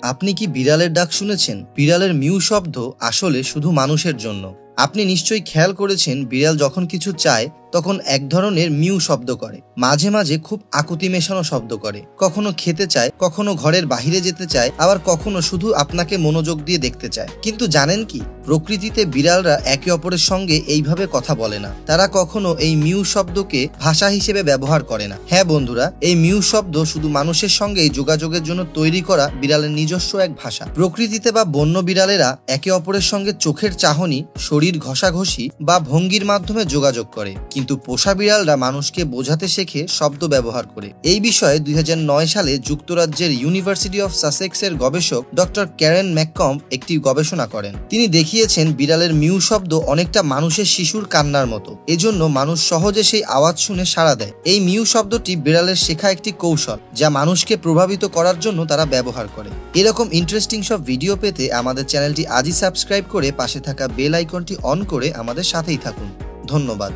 আপনি কি বিড়ালের ডাক শুনেছেন? বিড়ালের মিউ শব্দ আসলে শুধু মানুষের জন্য। আপনি নিশ্চয়ই খেয়াল করেছেন বিড়াল যখন কিছু চায় তখন এক ধরনের মিউ শব্দ করে, মাঝে মাঝে খুব আকুতি মেশানো শব্দ করে। কখনো খেতে চায়, কখনো ঘরের বাহিরে যেতে চায়, আবার কখনো শুধু আপনাকে মনোযোগ দিয়ে দেখতে চায়। কিন্তু জানেন কি, প্রকৃতিতে বিড়ালরা একে অপরের সঙ্গে এইভাবে কথা বলে না। তারা কখনো এই মিউ শব্দকে ভাষা হিসেবে ব্যবহার করে না। হ্যাঁ বন্ধুরা, এই মিউ শব্দ শুধু মানুষের সঙ্গেই যোগাযোগের জন্য তৈরি করা বিড়ালের নিজস্ব এক ভাষা। প্রকৃতিতে বা বন্য বিড়ালেরা একে অপরের সঙ্গে চোখের চাহনি, শরীর ঘষাঘষি বা ভঙ্গির মাধ্যমে যোগাযোগ করে, কিন্তু পোষা বিড়ালরা মানুষকে বোঝাতে শেখে শব্দ ব্যবহার করে। এই বিষয়ে 2009 সালে যুক্তরাজ্যের ইউনিভার্সিটি অফ সাসেক্সের গবেষক ডক্টর ক্যারেন ম্যাককম্ব একটি গবেষণা করেন। তিনি দেখিয়েছেন বিড়ালের মিউ শব্দ অনেকটা মানুষের শিশুর কান্নার মতো, এজন্য মানুষ সহজে সেই আওয়াজ শুনে সাড়া দেয়। এই মিউ শব্দটি বিড়ালের শেখা একটি কৌশল, যা মানুষকে প্রভাবিত করার জন্য তারা ব্যবহার করে। এরকম ইন্টারেস্টিং সব ভিডিও পেতে আমাদের চ্যানেলটি আজই সাবস্ক্রাইব করে পাশে থাকা বেল আইকনটি অন করে আমাদের সাথেই থাকুন। ধন্যবাদ।